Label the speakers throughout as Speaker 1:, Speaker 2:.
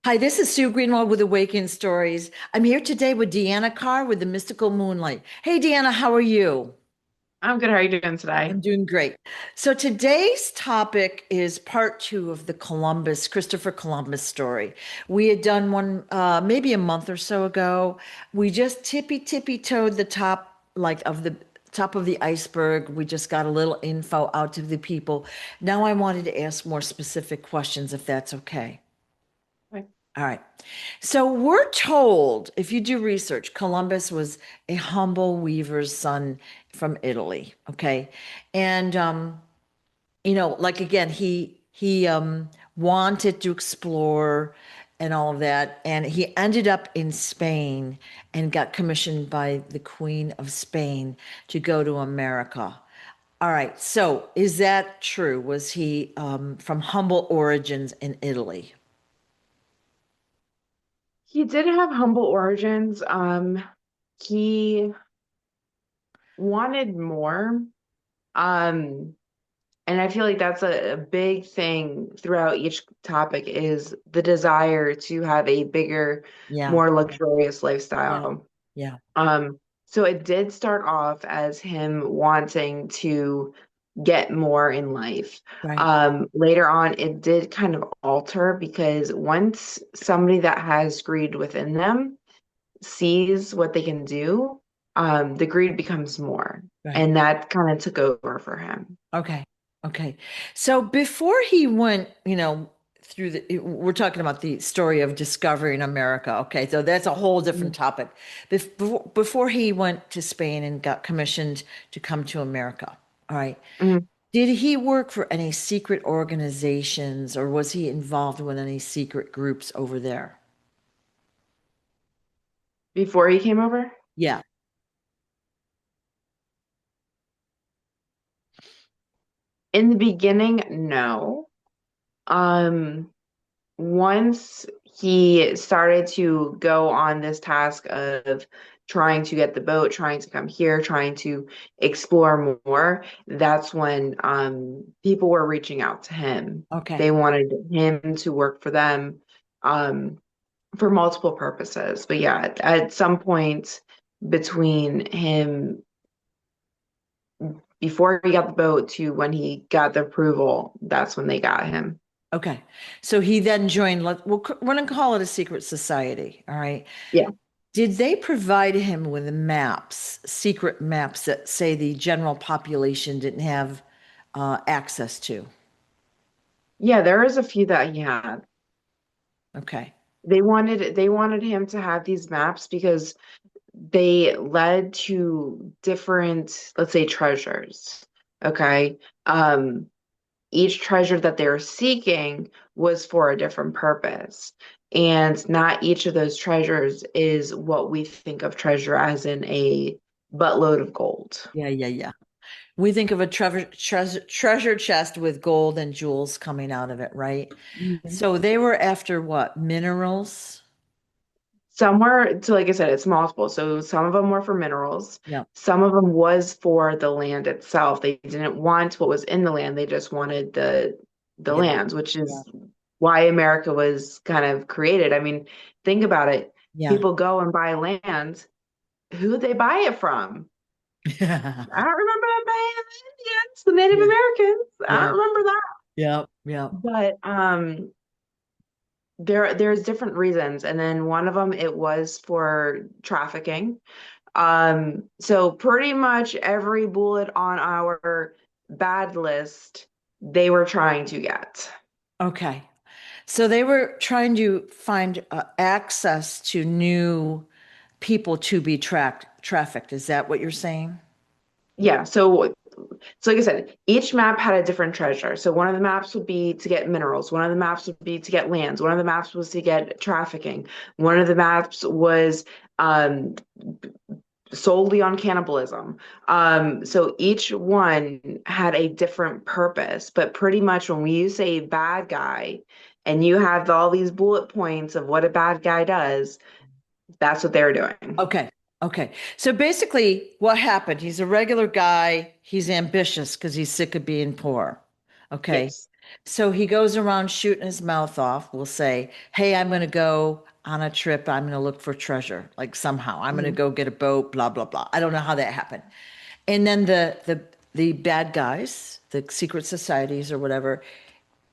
Speaker 1: Hi, this is Sue Greenwald with Awakened Stories. I'm here today with Deanna Carr with the Mystical Moonlight. Hey, Deanna, how are you?
Speaker 2: I'm good. How are you doing today?
Speaker 1: I'm doing great. So today's topic is part two of the Christopher Columbus story. We had done one maybe a month or so ago. We just tippy toed the top, like of the top of the iceberg. We just got a little info out to the people. Now I wanted to ask more specific questions, if that's okay.
Speaker 2: Like,
Speaker 1: All right. So we're told, if you do research, Columbus was a humble weaver's son from Italy. Okay. And like again, he wanted to explore and all of that. And he ended up in Spain and got commissioned by the Queen of Spain to go to America. All right. So is that true? Was he from humble origins in Italy?
Speaker 2: he did have humble origins. He wanted more. Um, and I feel like that's a big thing throughout each topic is the desire to have a bigger,
Speaker 1: Yeah.
Speaker 2: more luxurious
Speaker 1: Yeah.
Speaker 2: lifestyle.
Speaker 1: Yeah.
Speaker 2: So it did start off as him wanting to get more in life.
Speaker 1: Right.
Speaker 2: Later on, it did kind of alter because once somebody that has greed within them sees what they can do, the greed becomes more.
Speaker 1: Right.
Speaker 2: And that kind of took over for him.
Speaker 1: Okay. Okay. So before he went, through we're talking about the story of discovering America. Okay. So that's a whole different topic. Before he went to Spain and got commissioned to come to America. All right.
Speaker 2: Mhm.
Speaker 1: Did he work for any secret organizations or was he involved with any secret groups over there?
Speaker 2: Before he came over?
Speaker 1: Yeah.
Speaker 2: In the beginning, no. Um, Once he started to go on this task of trying to get the boat, trying to come here, trying to explore more, that's when people were reaching out to him. They
Speaker 1: Okay.
Speaker 2: wanted him to work for them um, for multiple purposes. But yeah, at some point between him before he got the boat to when he got the approval, that's when they got him.
Speaker 1: Okay. So he then joined, we're going to call it a secret society. All right.
Speaker 2: Yeah.
Speaker 1: Did they provide him with maps, secret maps that say the general population didn't have access to?
Speaker 2: Yeah, there was a few that he had.
Speaker 1: Okay.
Speaker 2: They wanted him to have these maps because they led to different, let's say, treasures. Okay. Each treasure that they were seeking was for a different purpose. And not each of those treasures is what we think of treasure as in a buttload of gold.
Speaker 1: Yeah, yeah, yeah. We think of a treasure chest with gold and jewels coming out of it, right?
Speaker 2: Mhm.
Speaker 1: So they were after what? Minerals?
Speaker 2: Some were, so like I said, it's multiple. So some of them were for minerals.
Speaker 1: Yeah.
Speaker 2: Some of them was for the land itself. They didn't want what was in the land. They just wanted the
Speaker 1: Yeah.
Speaker 2: lands, which
Speaker 1: Yeah.
Speaker 2: is why America was kind of created. I mean, think about it.
Speaker 1: Yeah.
Speaker 2: People go and buy land. Who they buy it from? I don't remember them buying it from the Indians, the Native
Speaker 1: Yeah.
Speaker 2: Americans. I
Speaker 1: Yeah.
Speaker 2: don't remember that.
Speaker 1: Yeah. Yeah.
Speaker 2: But there's different reasons, and then one of them it was for trafficking. So pretty much every bullet on our bad list, they were trying to get.
Speaker 1: Okay. So they were trying to find access to new people to be trafficked. Is that what you're saying?
Speaker 2: Yeah, so like I said, each map had a different treasure. So one of the maps would be to get minerals, one of the maps would be to get lands, one of the maps was to get trafficking, one of the maps was um solely on cannibalism. So each one had a different purpose, but pretty much when we say bad guy and you have all these bullet points of what a bad guy does, that's what they're doing.
Speaker 1: Okay. Okay. So basically, what happened? He's a regular guy. He's ambitious because he's sick of being poor. Okay.
Speaker 2: Yes.
Speaker 1: So he goes around shooting his mouth off. We'll say, "Hey, I'm going to go on a trip. I'm going to look for treasure. Like somehow I'm going to
Speaker 2: Mhm.
Speaker 1: go get a boat, blah blah blah." I don't know how that happened. And then the bad guys, the secret societies or whatever,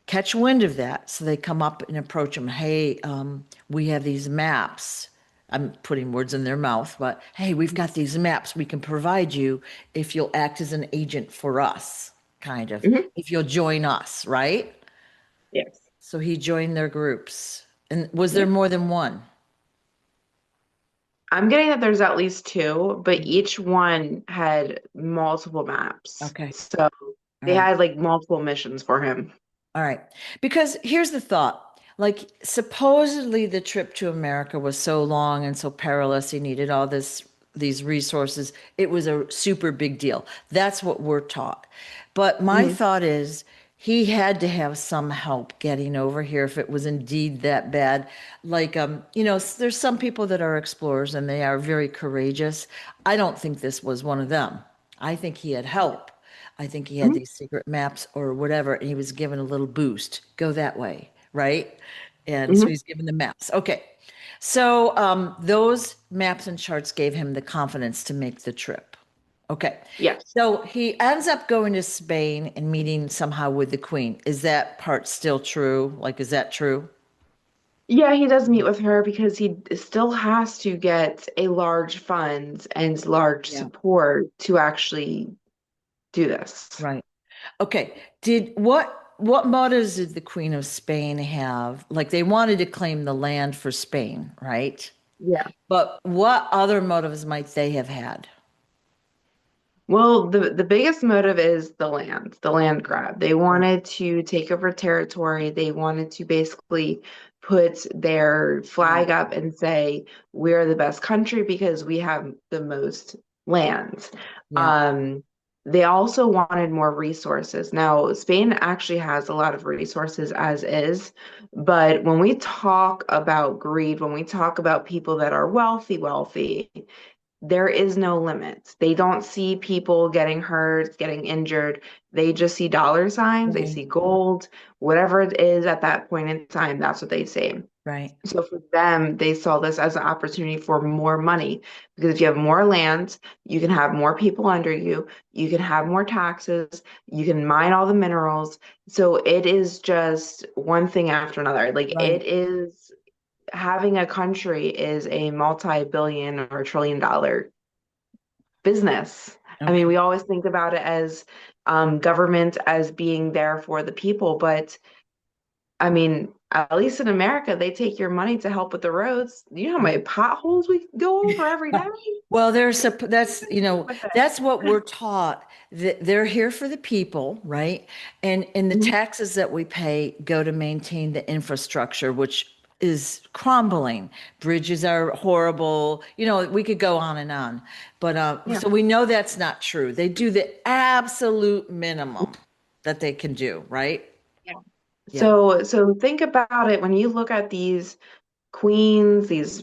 Speaker 1: catch wind of that. So they come up and approach him. "Hey, we have these maps." I'm putting words in their mouth, but hey, we've got these maps we can provide you if you'll act as an agent for us, kind of,
Speaker 2: Mhm.
Speaker 1: if you'll join us, right?
Speaker 2: Yes.
Speaker 1: So he joined their groups. And was there
Speaker 2: Yep.
Speaker 1: more than one?
Speaker 2: I'm getting that there's at least two, but each one had multiple maps.
Speaker 1: Okay.
Speaker 2: So
Speaker 1: All
Speaker 2: they
Speaker 1: right.
Speaker 2: had like multiple missions for him.
Speaker 1: All right. Because here's the thought. Like, supposedly the trip to America was so long and so perilous. He needed all these resources. It was a super big deal. That's what we're taught. But my
Speaker 2: Mhm.
Speaker 1: thought is he had to have some help getting over here if it was indeed that bad. Like, there's some people that are explorers and they are very courageous. I don't think this was one of them. I think he had help. I think he had
Speaker 2: Mhm.
Speaker 1: these secret maps or whatever, and he was given a little boost. Go that way, right? And so
Speaker 2: Mhm.
Speaker 1: he's given the maps. Okay. So those maps and charts gave him the confidence to make the trip. Okay.
Speaker 2: Yes.
Speaker 1: So he ends up going to Spain and meeting somehow with the Queen. Is that part still true? Like, is that true?
Speaker 2: Yeah, he does meet with her because he still has to get a large fund and large
Speaker 1: Yeah.
Speaker 2: support to actually do this.
Speaker 1: Right. Okay. Did what motives did the Queen of Spain have? Like they wanted to claim the land for Spain, right?
Speaker 2: Yeah.
Speaker 1: But what other motives might they have had?
Speaker 2: Well, the biggest motive is the land grab. They
Speaker 1: Right.
Speaker 2: wanted to take over territory. They wanted to basically put their
Speaker 1: Yeah.
Speaker 2: flag up and say, we're the best country because we have the most land.
Speaker 1: Yeah.
Speaker 2: Um, they also wanted more resources. Now, Spain actually has a lot of resources as is, but when we talk about greed, when we talk about people that are wealthy, there is no limit. They don't see people getting hurt, getting injured. They just see dollar signs, they
Speaker 1: Right.
Speaker 2: see gold, whatever it is at that point in time, that's what they see.
Speaker 1: Right.
Speaker 2: So for them, they saw this as an opportunity for more money because if you have more land, you can have more people under you, you can have more taxes, you can mine all the minerals. So it is just one thing after another. Like
Speaker 1: Right.
Speaker 2: it is having a country is a multi-billion or trillion-dollar business. I mean,
Speaker 1: Okay.
Speaker 2: we always think about it as government as being there for the people, but I mean, at least in America, they take your money to help with the roads. You know how many potholes we go over every day?
Speaker 1: Well, that's,
Speaker 2: With it.
Speaker 1: that's what we're taught that they're here for the people, right? And the
Speaker 2: Mhm.
Speaker 1: taxes that we pay go to maintain the infrastructure, which is crumbling. Bridges are horrible. We could go on and on. But
Speaker 2: Yeah.
Speaker 1: so we know that's not true. They do the absolute minimum that they can do, right?
Speaker 2: Yeah.
Speaker 1: Yeah.
Speaker 2: So think about it when you look at these queens, these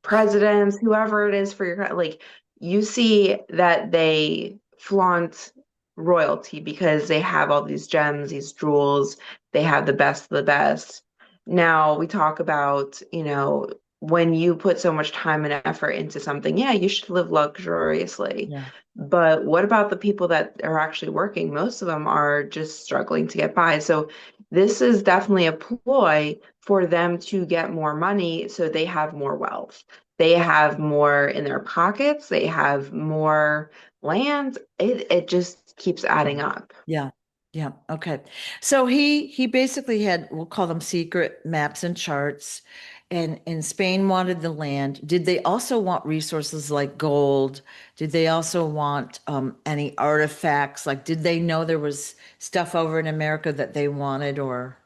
Speaker 2: presidents, whoever it is for your like, you see that they flaunt royalty because they have all these gems, these jewels, they have the best of the best. Now we talk about, when you put so much time and effort into something, yeah, you should live luxuriously.
Speaker 1: Yeah.
Speaker 2: But what about the people that are actually working? Most of them are just struggling to get by. So this is definitely a ploy for them to get more money so they have more wealth. They have more in their pockets, they have more land. It just keeps adding up.
Speaker 1: Yeah. Yeah. Okay. So he basically had, we'll call them secret maps and charts. And Spain wanted the land. Did they also want resources like gold? Did they also want any artifacts? Like, did they know there was stuff over in America that they wanted or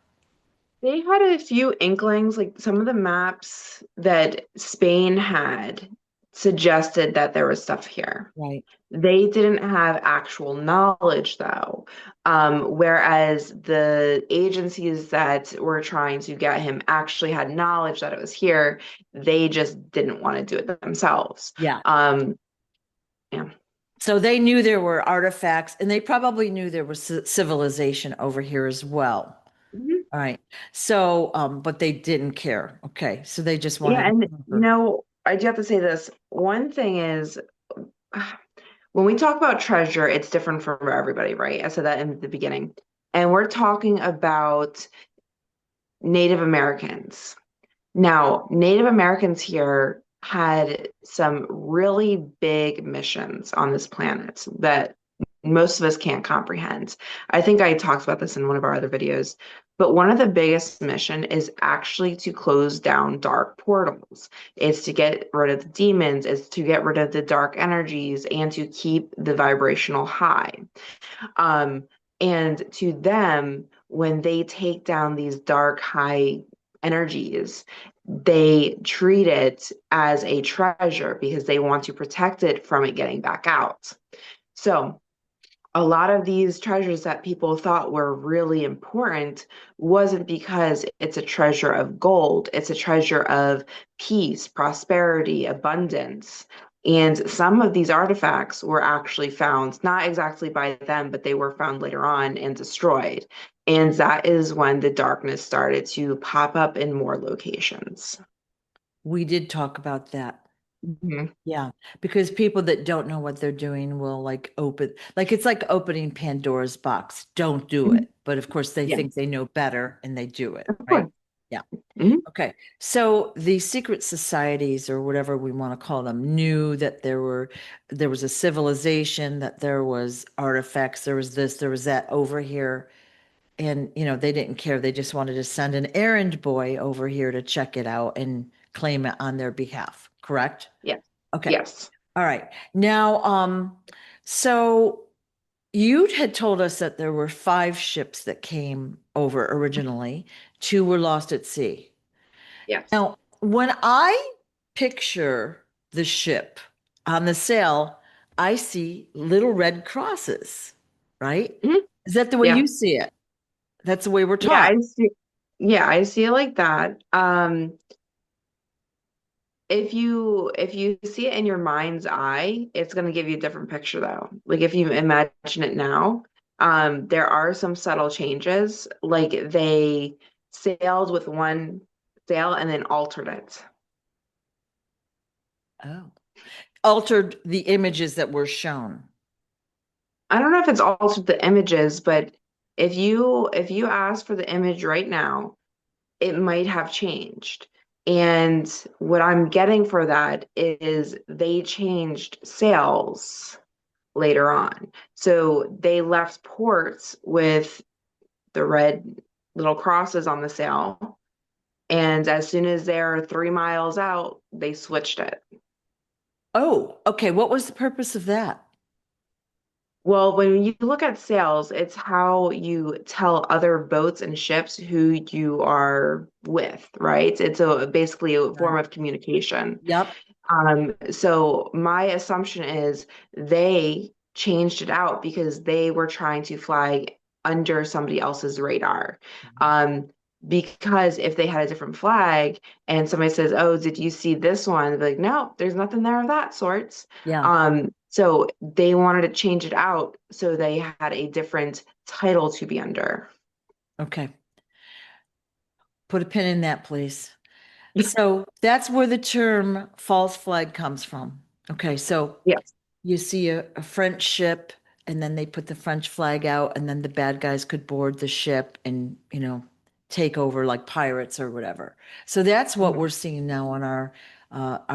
Speaker 2: They had a few inklings, like some of the maps that Spain had suggested that there was stuff here.
Speaker 1: right?
Speaker 2: They didn't have actual knowledge, though. Whereas the agencies that were trying to get him actually had knowledge that it was here. They just didn't want to do it themselves.
Speaker 1: Yeah.
Speaker 2: Um, yeah.
Speaker 1: So they knew there were artifacts and they probably knew there was civilization over here as well.
Speaker 2: Mhm.
Speaker 1: All right. So, but they didn't care. Okay. So they just
Speaker 2: Yeah,
Speaker 1: wanted to
Speaker 2: and
Speaker 1: conquer.
Speaker 2: I do have to say this. One thing is, when we talk about treasure, it's different for everybody, right? I said that in the beginning. And we're talking about Native Americans. Now, Native Americans here had some really big missions on this planet that most of us can't comprehend. I think I talked about this in one of our other videos, but one of the biggest mission is actually to close down dark portals. It's to get rid of the demons, it's to get rid of the dark energies, and to keep the vibrational high. Um, and to them, when they take down these dark, high energies, they treat it as a treasure because they want to protect it from it getting back out. So, a lot of these treasures that people thought were really important wasn't because it's a treasure of gold, it's a treasure of peace, prosperity, abundance. And some of these artifacts were actually found, not exactly by them, but they were found later on and destroyed. And that is when the darkness started to pop up in more locations.
Speaker 1: We did talk about that.
Speaker 2: Mhm.
Speaker 1: Yeah, because people that don't know what they're doing will like open, like it's like opening Pandora's box. Don't do
Speaker 2: Mhm.
Speaker 1: it. But of course, they
Speaker 2: Yeah,
Speaker 1: think they know better and they do it,
Speaker 2: of
Speaker 1: right?
Speaker 2: course.
Speaker 1: Yeah.
Speaker 2: Mhm.
Speaker 1: Okay. So the secret societies or whatever we want to call them knew that there was a civilization, that there was artifacts, there was this, there was that over here. And they didn't care. They just wanted to send an errand boy over here to check it out and claim it on their behalf. Correct?
Speaker 2: Yes.
Speaker 1: Okay.
Speaker 2: Yes.
Speaker 1: All right. Now, so you had told us that there were five ships that came over originally. Two were lost at sea.
Speaker 2: Yes.
Speaker 1: Now, when I picture the ship on the sail, I see little red crosses, right?
Speaker 2: Mhm.
Speaker 1: Is that the way
Speaker 2: Yeah.
Speaker 1: you see it? That's the way we're
Speaker 2: Yeah,
Speaker 1: taught.
Speaker 2: I see. Yeah, I see it like that. If you see it in your mind's eye, it's going to give you a different picture though. Like if you imagine it now, there are some subtle changes. Like they sailed with one sail and then altered it.
Speaker 1: Oh. Altered the images that were shown.
Speaker 2: I don't know if it's altered the images, but if you ask for the image right now, it might have changed. And what I'm getting for that is they changed sails later on. So they left ports with the red little crosses on the sail. And as soon as they're 3 miles out, they switched it.
Speaker 1: Oh, okay. What was the purpose of that?
Speaker 2: Well, when you look at sails, it's how you tell other boats and ships who you are with, right? It's basically a
Speaker 1: Right.
Speaker 2: form of communication.
Speaker 1: Yep.
Speaker 2: So my assumption is they changed it out because they were trying to fly under somebody else's radar. Um, because if they had a different flag and somebody says, "Oh, did you see this one?" They'd be like, "No, there's nothing there of that sorts."
Speaker 1: Yeah.
Speaker 2: So they wanted to change it out so they had a different title to be under.
Speaker 1: Okay. Put a pin in that, please. So that's where the term false flag comes from. Okay. So
Speaker 2: Yes.
Speaker 1: you see a French ship, and then they put the French flag out, and then the bad guys could board the ship and, take over like pirates or whatever. So that's what we're seeing now in our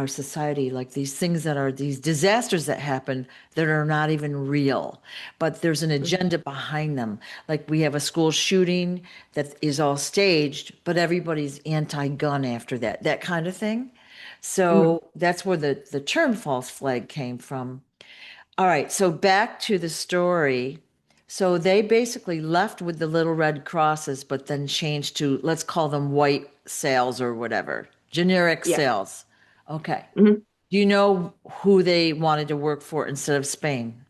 Speaker 1: society, like these things that are these disasters that happen that are not even real, but there's an
Speaker 2: Mhm.
Speaker 1: agenda behind them. Like we have a school shooting that is all staged, but everybody's anti-gun after that, that kind of thing.
Speaker 2: Mhm.
Speaker 1: So that's where the term false flag came from. All right, so back to the story. So they basically left with the little red crosses, but then changed to, let's call them white sails or whatever, generic
Speaker 2: Yeah.
Speaker 1: sails. Okay.
Speaker 2: Mhm.
Speaker 1: Do you know who they wanted to work for instead of Spain?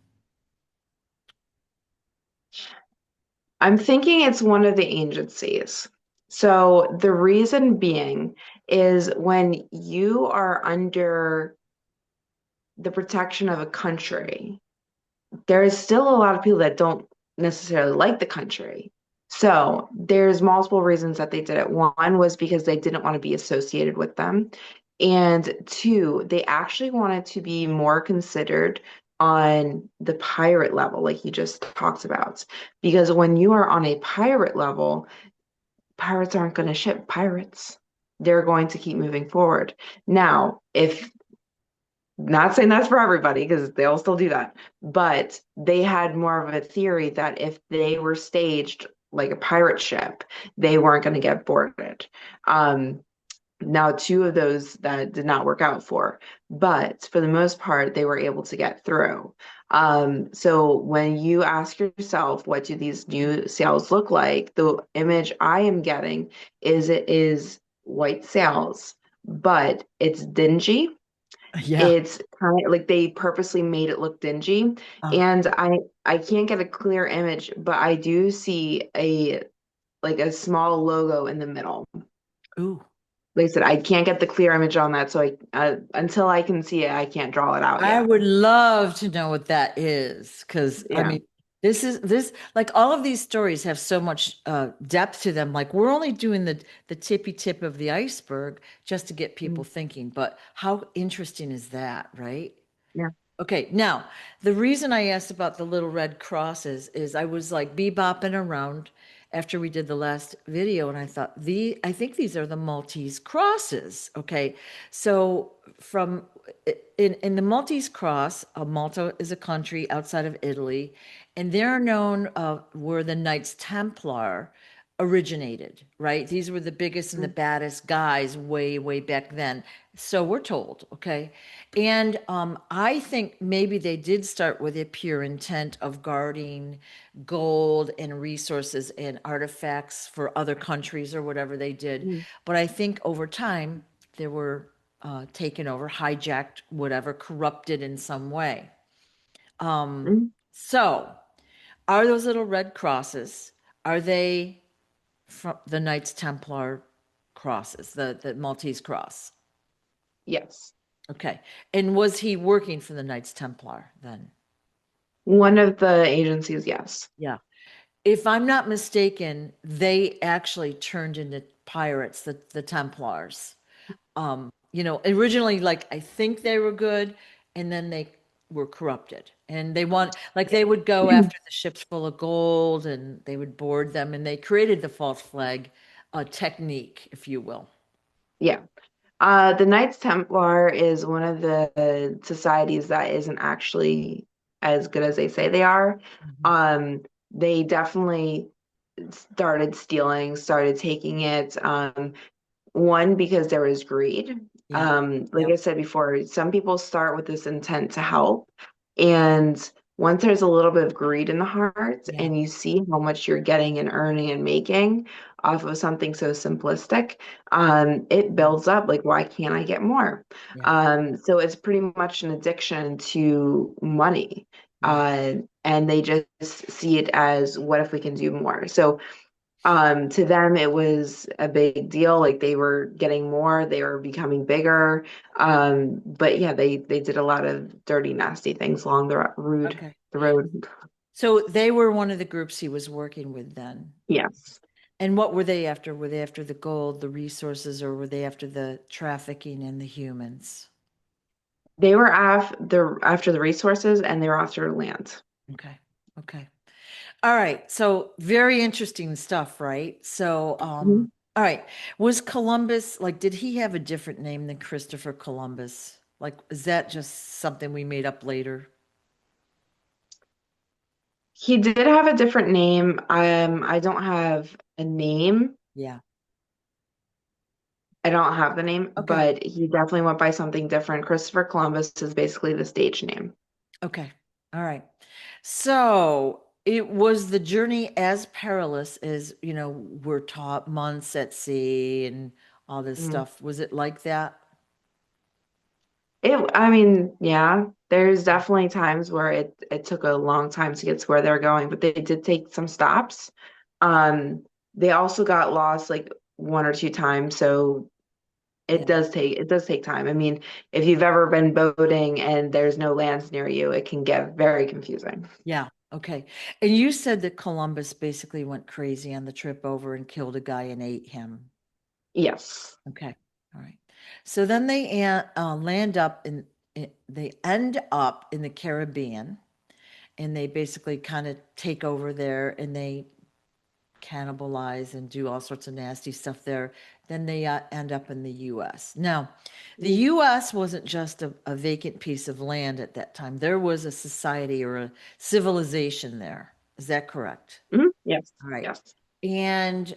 Speaker 2: I'm thinking it's one of the agencies. So the reason being is when you are under the protection of a country, there is still a lot of people that don't necessarily like the country. So there's multiple reasons that they did it. One was because they didn't want to be associated with them. And two, they actually wanted to be more considered on the pirate level, like you just talked about. Because when you are on a pirate level, pirates aren't going to ship pirates. They're going to keep moving forward. Now, if not saying that's for everybody because they'll still do that, but they had more of a theory that if they were staged like a pirate ship, they weren't going to get boarded. Um, Now, two of those that did not work out for, but for the most part, they were able to get through. So when you ask yourself, what do these new sails look like? The image I am getting is it is white sails, but it's dingy.
Speaker 1: Yeah.
Speaker 2: It's kind of like they purposely made it look dingy.
Speaker 1: Uh,
Speaker 2: And I can't get a clear image, but I do see a like a small logo in the middle.
Speaker 1: ooh.
Speaker 2: Like I said, I can't get the clear image on that, so I until I can see it, I can't draw it out
Speaker 1: I
Speaker 2: yet.
Speaker 1: would love to know what that is because I
Speaker 2: Yeah.
Speaker 1: mean, this like all of these stories have so much depth to them. Like we're only doing the tippy tip of the iceberg just to get people
Speaker 2: Mm.
Speaker 1: thinking. But how interesting is that, right?
Speaker 2: Yeah.
Speaker 1: Okay, now the reason I asked about the little red crosses is I was like bebopping around after we did the last video, and I thought I think these are the Maltese crosses. Okay, so from in the Maltese cross, Malta is a country outside of Italy, and they're known where the Knights Templar originated, right? These were the biggest and the
Speaker 2: Mm.
Speaker 1: baddest guys way back then. So we're told, okay? And I think maybe they did start with a pure intent of guarding gold and resources and artifacts for other countries or whatever they did.
Speaker 2: Mm.
Speaker 1: But I think over time, they were taken over, hijacked, whatever, corrupted in some way.
Speaker 2: Mm.
Speaker 1: So, are those little red crosses, are they from the Knights Templar crosses, the Maltese cross?
Speaker 2: Yes.
Speaker 1: Okay. And was he working for the Knights Templar then?
Speaker 2: One of the agencies, yes.
Speaker 1: Yeah. If I'm not mistaken, they actually turned into pirates, the Templars. Originally, like I think they were good, and then they were corrupted. And they would go after the ships full of gold and they would board them, and they created the false flag technique, if you will.
Speaker 2: Yeah. The Knights Templar is one of the societies that isn't actually as good as they say they are.
Speaker 1: Mhm.
Speaker 2: They definitely started stealing, started taking it. One, because there was greed.
Speaker 1: Yeah.
Speaker 2: Like I
Speaker 1: Yep.
Speaker 2: said before, some people start with this intent to help. And once there's a little bit of greed in the heart
Speaker 1: Yeah.
Speaker 2: and you see how much you're getting and earning and making off of something so simplistic, it
Speaker 1: Yeah.
Speaker 2: builds up like, why can't I get more?
Speaker 1: Yeah.
Speaker 2: So it's pretty much an addiction to money.
Speaker 1: Yeah.
Speaker 2: And they just see it as, what if we can do more? So to them, it was a big deal. Like they were getting more, they were becoming bigger. But yeah, they did a lot of dirty, nasty things along
Speaker 1: Okay.
Speaker 2: the road.
Speaker 1: So they were one of the groups he was working with then.
Speaker 2: Yes.
Speaker 1: And what were they after? Were they after the gold, the resources, or were they after the trafficking and the humans?
Speaker 2: They were after the resources and they were after land.
Speaker 1: Okay. Okay. All right. So very interesting stuff, right? So,
Speaker 2: Mhm.
Speaker 1: all right. Was Columbus like, did he have a different name than Christopher Columbus? Like, is that just something we made up later?
Speaker 2: He did have a different name. I don't have a name.
Speaker 1: Yeah.
Speaker 2: I don't have the name,
Speaker 1: Okay.
Speaker 2: but he definitely went by something different. Christopher Columbus is basically the stage name.
Speaker 1: Okay. All right. So it was the journey as perilous as, we're taught months at sea and all this
Speaker 2: Mhm.
Speaker 1: stuff. Was it like that?
Speaker 2: I mean, yeah, there's definitely times where it took a long time to get to where they're going, but they did take some stops. They also got lost like one or two times, so
Speaker 1: Yeah.
Speaker 2: it does take time. I mean, if you've ever been boating and there's no lands near you, it can get very confusing.
Speaker 1: Yeah. Okay. And you said that Columbus basically went crazy on the trip over and killed a guy and ate him.
Speaker 2: Yes.
Speaker 1: Okay. All right. So then land up they end up in the Caribbean, and they basically kind of take over there, and they cannibalize and do all sorts of nasty stuff there. Then they end up in the US. Now, the
Speaker 2: Mhm.
Speaker 1: US wasn't just a vacant piece of land at that time. There was a society or a civilization there. Is that correct?
Speaker 2: Mhm. Yes.
Speaker 1: All right.
Speaker 2: Yes.
Speaker 1: And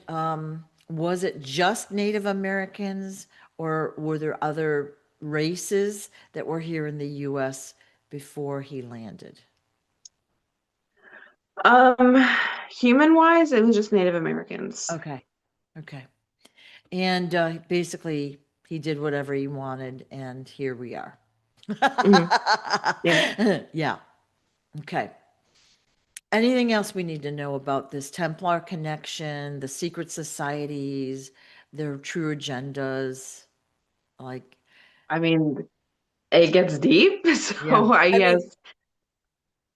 Speaker 1: was it just Native Americans, or were there other races that were here in the US before he landed?
Speaker 2: Um, Human wise, it was just Native Americans.
Speaker 1: Okay. Okay. And basically, he did whatever he wanted, and here we are.
Speaker 2: Hmm. Yeah.
Speaker 1: Yeah. Okay. Anything else we need to know about this Templar connection, the secret societies, their true agendas? Like,
Speaker 2: I mean, it gets deep.
Speaker 1: yeah.
Speaker 2: So I
Speaker 1: I mean,
Speaker 2: guess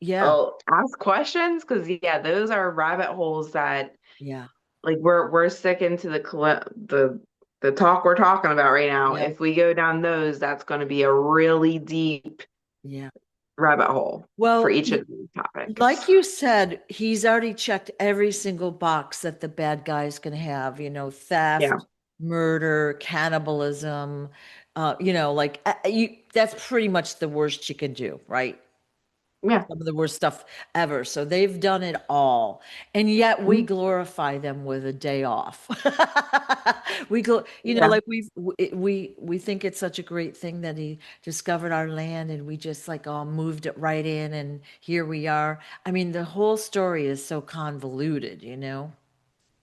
Speaker 1: yeah,
Speaker 2: I'll ask questions because yeah, those are rabbit holes that
Speaker 1: yeah,
Speaker 2: like we're sticking to the talk we're talking about right now.
Speaker 1: yeah,
Speaker 2: If we go down those, that's going to be a really deep
Speaker 1: yeah.
Speaker 2: rabbit hole for
Speaker 1: Well,
Speaker 2: each of these topics.
Speaker 1: like you said, he's already checked every single box that the bad guy's going to have,
Speaker 2: Yeah.
Speaker 1: theft, murder, cannibalism, like that's pretty much the worst you can do, right?
Speaker 2: Yeah.
Speaker 1: Some of the worst stuff ever. So they've done it all. And yet we
Speaker 2: Mhm.
Speaker 1: glorify them with a day off.
Speaker 2: Yeah.
Speaker 1: like we think it's such a great thing that he discovered our land, and we just like all moved it right in, and here we are. I mean, the whole story is so convoluted.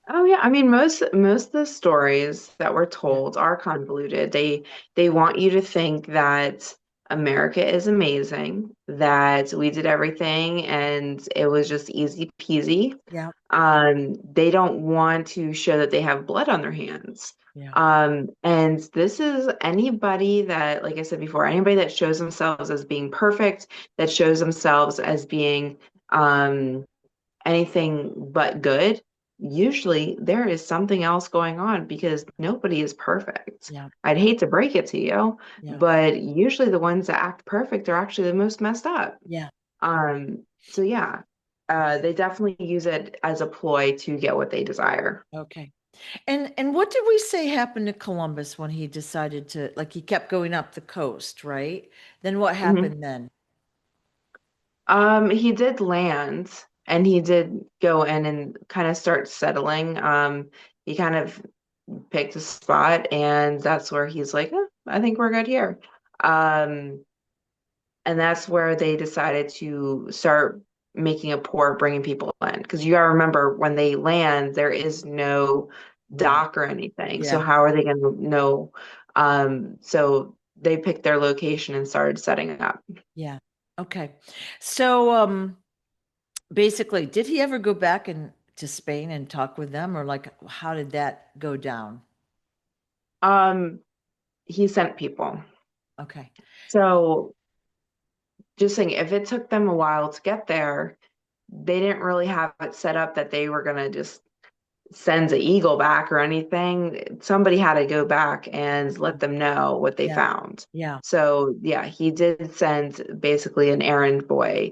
Speaker 2: Oh yeah, I mean most of the stories that we're
Speaker 1: Yeah.
Speaker 2: told are convoluted. They want you to think that America is amazing, that we did everything and it was just easy peasy.
Speaker 1: Yeah.
Speaker 2: They don't want to show that they have blood on their hands.
Speaker 1: Yeah.
Speaker 2: And this is anybody that, like I said before, anybody that shows themselves as being perfect, that shows themselves as being um anything but good, usually there is something else going on because nobody is perfect.
Speaker 1: Yeah.
Speaker 2: I'd hate to break it to you,
Speaker 1: Yeah.
Speaker 2: but usually the ones that act perfect are actually the most messed up.
Speaker 1: Yeah.
Speaker 2: So yeah, they definitely use it as a ploy to get what they desire.
Speaker 1: Okay. And what did we say happened to Columbus when he decided to, like, he kept going up the coast, right? Then what
Speaker 2: Mhm.
Speaker 1: happened then?
Speaker 2: He did land and he did go in and kind of start settling. He kind of picked a spot and that's where he's like, I think we're good here. Um, and that's where they decided to start making a port, bringing people in. Because you gotta remember, when they land, there is no
Speaker 1: Yeah.
Speaker 2: dock or anything. So
Speaker 1: Yeah.
Speaker 2: how are they gonna know? So they picked their location and started setting up.
Speaker 1: Yeah. Okay. So basically, did he ever go back and to Spain and talk with them, or like how did that go down?
Speaker 2: Um, he sent people.
Speaker 1: Okay.
Speaker 2: So just saying, if it took them a while to get there, they didn't really have it set up that they were gonna just send the eagle back or anything. Somebody had to go back and let them know what they
Speaker 1: Yeah.
Speaker 2: found.
Speaker 1: Yeah.
Speaker 2: So yeah, he did send basically an errand boy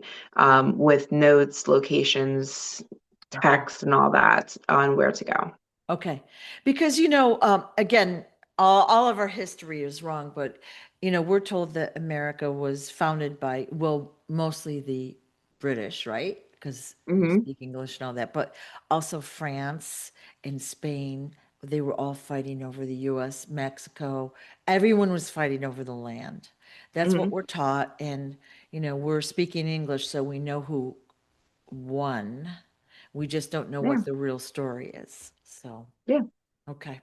Speaker 2: with notes, locations,
Speaker 1: Okay.
Speaker 2: text, and all that on where to go.
Speaker 1: Okay. Because, again, all of our history is wrong, but, we're told that America was founded by, well, mostly the British, right? Because we
Speaker 2: Hmm.
Speaker 1: speak English and all that, but also France and Spain. They were all fighting over the US, Mexico. Everyone was fighting over the land. That's what
Speaker 2: Hmm.
Speaker 1: we're taught. And, we're speaking English, so we know who won. We just don't know
Speaker 2: Yeah,
Speaker 1: what the real story is. So,
Speaker 2: yeah.
Speaker 1: okay.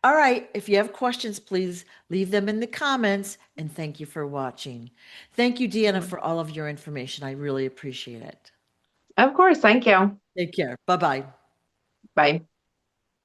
Speaker 1: All right. If you have questions, please leave them in the comments. And thank you for watching. Thank you, Deanna, for all of your information. I really appreciate it.
Speaker 2: Of course. Thank you.
Speaker 1: Take care. Bye bye.
Speaker 2: Bye.